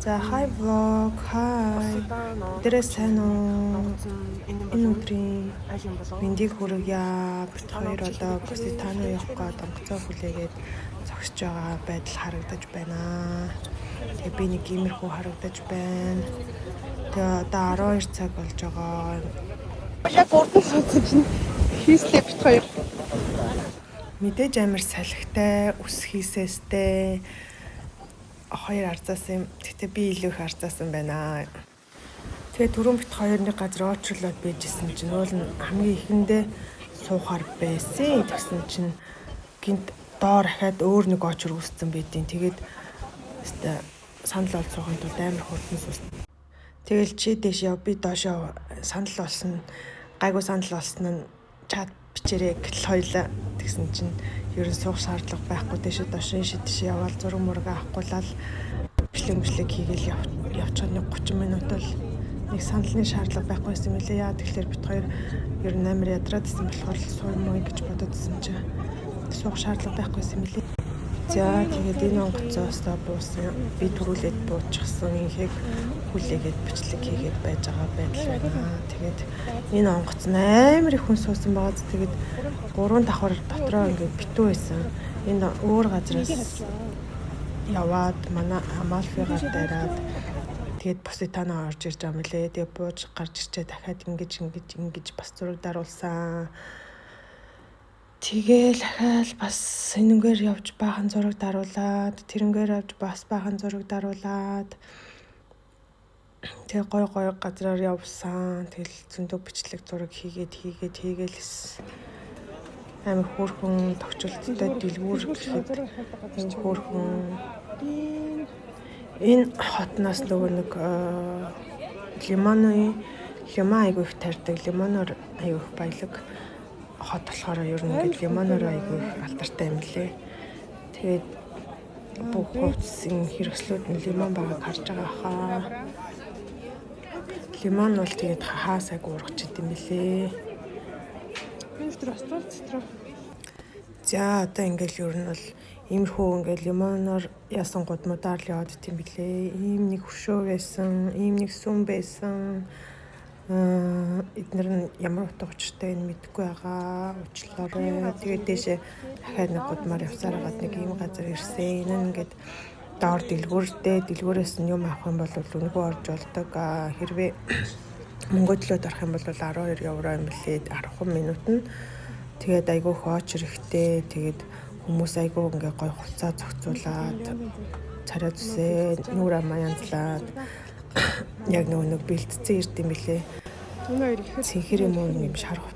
За hi vlog, hi. Дэрэсэнэ энэ өдрийн мэндийг хүргье. Бид хоёр одоо Поситано явах гээд онгоцоо хүлээгээд зогсож байгаа байдал харагдаж байна. Тэгээ би нэг иймэрхүү харагдаж байна. Тэгээ одоо 12 цаг болж байгаа. Яг урдан суудсан чинь хийслээ бит хоёр. Мэдээж амар салхитай, ус хийсэстэй. Хоёр арзаасан юм. Тэгтээ би илүү их арзаасан байна. Тэгээ түрүүн бит хоёр нэг газар очрлоод байжсэн чинь уул нь хамгийн ихэндээ суухаар байсан. Тэгсэн чинь гинт доор ахаад өөр нэг очр үүссэн байдیں۔ Тэгээд өстой санал ол суухан тул амар хурдан суусна. Тэгэл чи дэш яв би доош яв санал болсон. Гайгүй санал болсон нь чат бичээрэй гэл хоёлаа. Тэгсэн чинь ер нь суух шаардлага байхгүй дэше доош шидэж яваал зураг мураг авахгүйлал бичлэг хийгээл явчих нэг 30 минут бол нэг саналны шаардлага байхгүй байсан юм лээ. Яа тэгэхээр бит хоёр ер нь амар ядраадсэн болохоор суумаа гэж бододсон чинь суух шаардлага байхгүй байсан юм лээ. За тэгээд энэ онгоцоосоо буусан би төрүүлээд буучихсан инхийг хүлээгээд бичлэг хийгээд байж байгаа байдал байна. Тэгээд энэ онгоц амар их хүн суусан байгаа. Тэгээд 3 давхар дотроо ингээд битүү байсан. Энэ өөр газраас яваад манай Амалфигаар дайраад тэгээд Поситано орж ирж байгаа мөлий. Тэгээд бууж гарч ирчээ дахиад ингэж бас зураг даруулсан. Тэгээл ахаал бас энэнгээр явж баахан зураг даруулаад тэрнгээр явж бас баахан зураг даруулаад тэгээ гой газраар явсан. Тэгэл зөндөө бичлэг зураг хийгээл амар хөөрхөн төвчлөлттэй дэлгүүр гэхэд энэ хөөрхөн энэ хотноос нөгөө нэг лимон айгүй их тарьдаг, лимоноор айгүй их баялаг хот болохоор ер нь ингээд лимоноор айгүй их алдартай юм лээ. Тэгээд бүх хувцсын хэрэгслүүд нь лимон байгааг харж байгаа хаа. Лимон бол тэгээд хаасайг ургач идэм билээ. За одоо ингээд ер нь бол иймэрхүү ингээд лимоноор яасан гудмудаар л яваад идэм билээ. Ийм нэг хөшөө байсан, ийм нэг сүм байсан. Эднэр нь ямар утга учиртай энэ мэдэхгүй байгаа. Уучлаарай. Тэгээд дэшээ дахиад нэг гудмаар явсаар хагаад нэг ийм газар ирсэн. Энэ нь ингээд доор дэлгүүрээс нь юм авах юм бол үнэгүй орж болдог. Хэрвээ Монголд орох юм бол 12 евро юм билээ 10 минут нь. Тэгээд айгүй хооч хэрэгтэй. Тэгээд хүмүүс айгүй ингээ гой хувцас зохицуулаад царай зүсээ нүур амаянзлаад яг нэг бэлтцэн ирд юм билээ. Цэнхэр юм уу юм шарах.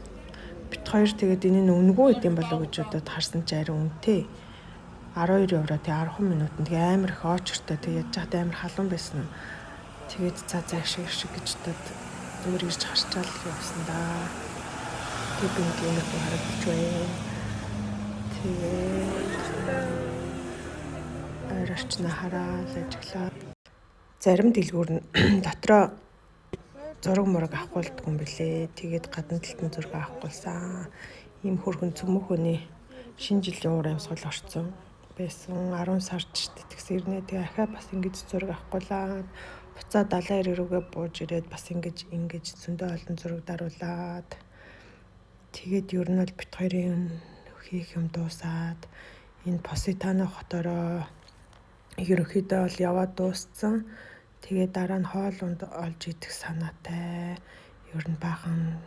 Бит хоёр тэгээд энэ нь үнэгүй идэм болов гэж удаад харсан ч ари үнэтэй. 12 евро тий 10 минутанд тэгээ амар их очртой тэгээд яж хад амар халуун байсан. Тэгээд цаа шиг гэж удаад зүгээр ирж харчаал явсан да. Тэгээд би нэг юм харагдаж байна. Тэгээд арчна хараад ажиглаа. Зарим дэлгүүр нь дотроо зураг мураг авахгүйдг юм билээ. Тэгээд гадна талд нь зураг авахгүйсан. Ийм хөрхөн цөмөхөний шинэ жилийн уур амьсгал орцсон байсан. 10 сард штэ тэгсэн ирнэ. Тэгээ ахаа бас ингэж зураг авахгүйлаад буцаа 70 рүүгээ бууж ирээд бас ингэж зөндөө олон зураг даруулаад тэгээд ер нь бол бит хоёрын хийх юм дуусаад энэ Поситано хотоороо ерөнхийдөө бол яваад дууссан. Тэгээд дараа нь хоол унд олж идэх санаатай ер нь баахан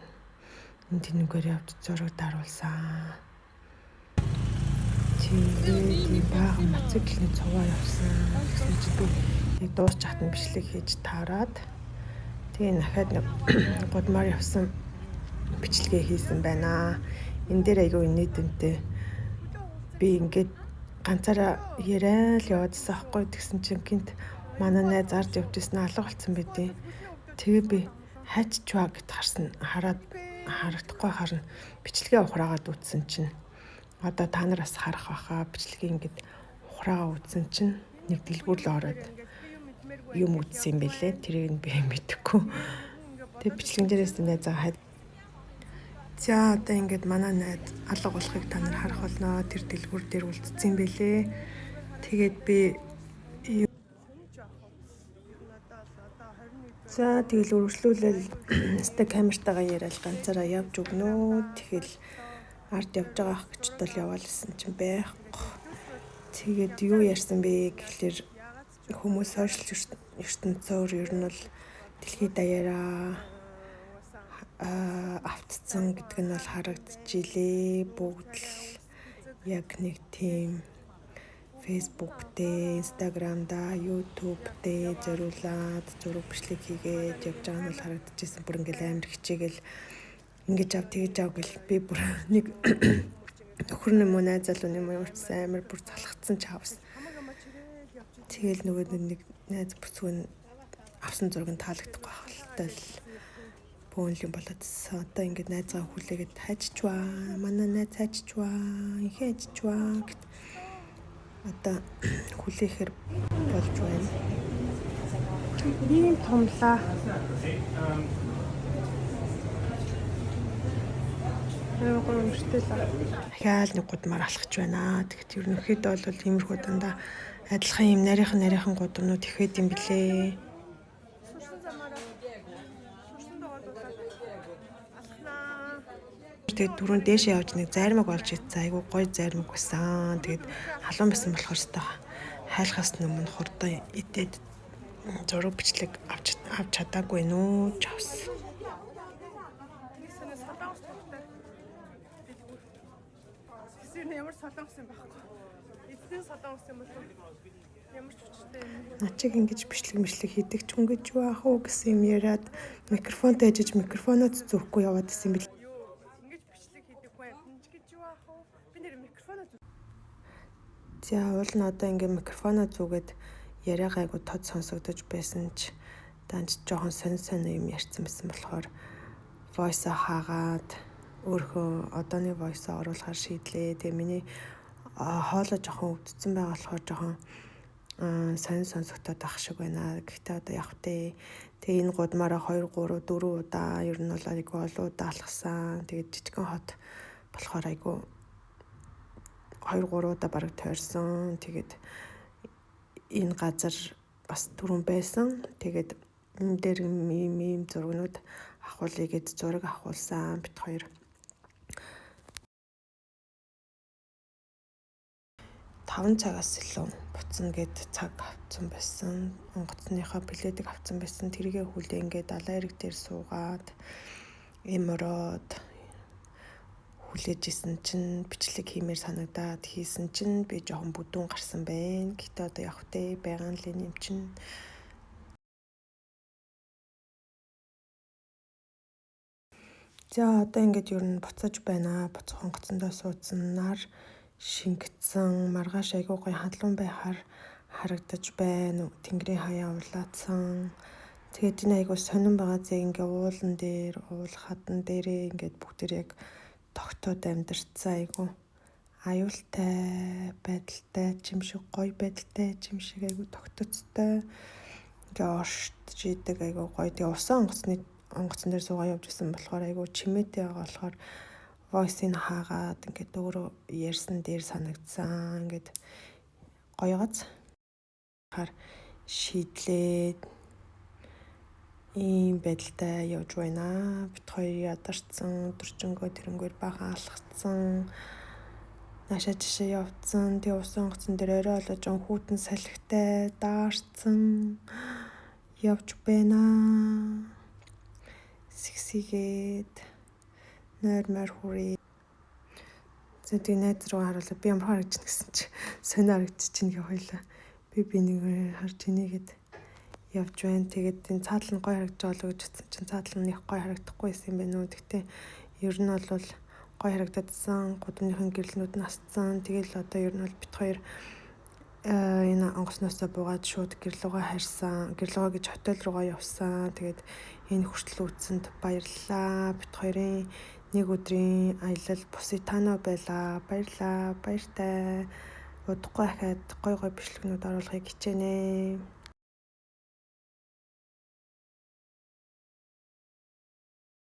энэ тэнүүгээр явж зураг даруулсан. Тэгээд баахан моциклийн цуваа явсан. Тэгсэн чинь би яг дуусч хатан бичлэг хийж таарад тэгээд дахиад нэг гудмаар явсан бичлэгээ хийсэн байна. Энэ дээр айгүй нийтэмтэй би ингээд ганцаараа яриа л яваадсан аахгүй. Тэгсэн чинь гинт манай найз зарж явжсэн алга болсон байдیں۔ Тэгээ би хайччваа гэд харагдахгүй харна бичлэгээ ухраагаад үтсэн чинь одоо та нараас харах байхаа бичлэгээ ингээд ухраагаа үтсэн чинь нэг дэлгүүр л ороод юм үтсэн юм бэлээ. Тэрийг би мэдэхгүй. Тэгээ бичлэгэн дээрээс найзаа хайд. За одоо ингээд манай найз алга болохыг та нар харах болно. Тэр дэлгүүр дээр үлдсэн юм бэлээ. Тэгээд би За тэгэл үргэлжлүүлэл өстэй камертайгаа яриад ганцаараа явж өгнө. Тэгэл ард явж байгаа ах гэж бол яваал гэсэн чинь байхгүй. Тэгээд юу ярьсан бэ гэхэлэр хүмүүс сошиал ертөнцөөр ер нь бол дэлхийд даяараа автцсан гэдэг нь бол харагдчихилээ. Бүгд л яг нэг тийм Facebook дээр, Instagram да, YouTube дээр зориулаад зураг бичлэг хийгээд явж байгаа нь бол харагдчихсан. Бүр ингээл амар хичээгээл ингэж ав тэгж ав гэл би бүр нэг өхөр юм уу найз залуу юм уу урьдсан амар бүр залхацсан чавс. Тэгэл нөгөө нэг найз бүсгүй авсан зураг нь таалагдахгүй байх л бөөнл юм болоод одоо ингээд найзгаа хүлээгээд хайччваа. Манай найз хайччваа. Ихэ хайччваа гэт одоо хүлээхээр болж байна. Ийм томлаа. Дахиад нэг гудмаар алхаж байна. Тэгэхэд ерөнхийдөө бол иймэрхүү дандаа адилхан юм нарийнхан гудамнууд ихэд юм блэ. Тэгээд дөрөв дээшээ явж нэг зайрмаг олж ийцсэн. Айгу гоё зайрмаг байсан. Тэгээд халуун байсан болохоор өстой хайлахаас өмнө хурдан идээд зураг бичлэг авч чадаагүй нүү чавс. Ямар солонгос юм байхгүй. Эцсийн солонгос юм бол ямар ч хүчтэй юм. Начиг ингэж бичлэг хийдэг ч хүн гэж юу ах уу гэсэн юм яриад микрофонтой ээжиж микрофоноо зөөхгүй яваад исэн бил. Ингэж бичлэг хийдэг бай. Энд гэж юу ах уу? Би нэр микрофоноо За уул нь одоо ингээ микрофоноо зүгээд яриагаа айгу тод сонсогдож байсан ч данч жоохон сонь юм ярьсан байсан болохоор voice хаагаад өөрөө одооны voice оруулахар шийдлээ. Тэгээ миний хоолой жоохон өвдсөн байгаа болохоор жоохон сонь сонсогдоод ах шиг байна. Гэхдээ одоо явах дээ. Тэгээ энэ гудмаараа 2 3 4 удаа ер нь бол айгу олон удаа алхсан. Тэгээд жижигхэн хот болохоор айгу 2 3 удаа бараг тойрсон. Тэгээд энэ газар бас түрүүн байсан. Тэгээд энэ дээр ийм зургнууд ахуулъя гэд зураг ахуулсан бит хоёр. 5 цагаас илүү буцна гэд цаг авсан байсан. Онгоцныхаа пледийг авсан байсан. Тэргээ хүлээ ингээд далайн эрэг дээр суугаад эмороод хүлээж исэн чинь бичлэг хиймээр санагдаад хийсэн чинь би жоохон бүдүүн гарсан байна. Гэтэ одоо явах дээ байгаан л юм чинь. За одоо ингээд ер нь буцаж байна. Буцах онгоцондоо суудсанаар шингэцэн маргааш айгуу гоё хадлуун байхаар харагдаж байна. Тэнгэрийн хаяа улаацсан. Тэгээд энэ айгуу сонирн байгаа зэг ингээ уулан дээр, уул хадан дээрээ ингээд бүгд яг тогтоод амьдарцсан айгуу аюултай байдалтай чимшиг гоё байдалтай чимшиг айгуу тогтцтой. Ингээ оршиж идэг айгуу гоё. Тэгээ усан онгоцон дээр суугаа явж исэн болохоор айгуу чимээтэй байгаа болохоор voice-ийг хаагаад ингээд өөрөө ярьсан дээр санагдсан. Ингээд гоёгац хаар шийдлээ. Ийм байдалтай явж байна. Бит хоёр ядарсан, өдөржингөө тэрнгүүр бага алхацсан. Наашаа жишээ явцсан. Тэгээ усан онгоцон дээр орой олоо жон хүүтэн салхитай даарцсан. Явж байна. Сэгсигээд нойр хүрээ. Зэдэг найз руу харуулаад би ямар харагдаж гэсэн чи сонио харагдаж чинь гээ хоёлаа. Би нэг харж инегээд явж байна. Тэгээд энэ цаатал нь гоё харагдаж байгаа гэж утсан чинь цаатал нь их гоё харагдахгүй байсан юм байна уу. Гэхдээ ер нь бол гоё харагдадсан. Гудамжийн гэрлэнүүд нь асцсан. Тэгэл одоо ер нь бол бит хоёр энэ онгоцноосоо буугаад шууд гэрлүүгээ харьсан. Гэрлүүгээ гэж хотел руугаа явсан. Тэгээд энэ хүртэл үтсэнд баярлалаа. Бит хоёрын нэг өдрийн аялал бусыг таанаа байлаа. Баярлалаа. Баяртай. Удахгүй ахаад гой бичлэгнүүд оруулахыг хичээнэ.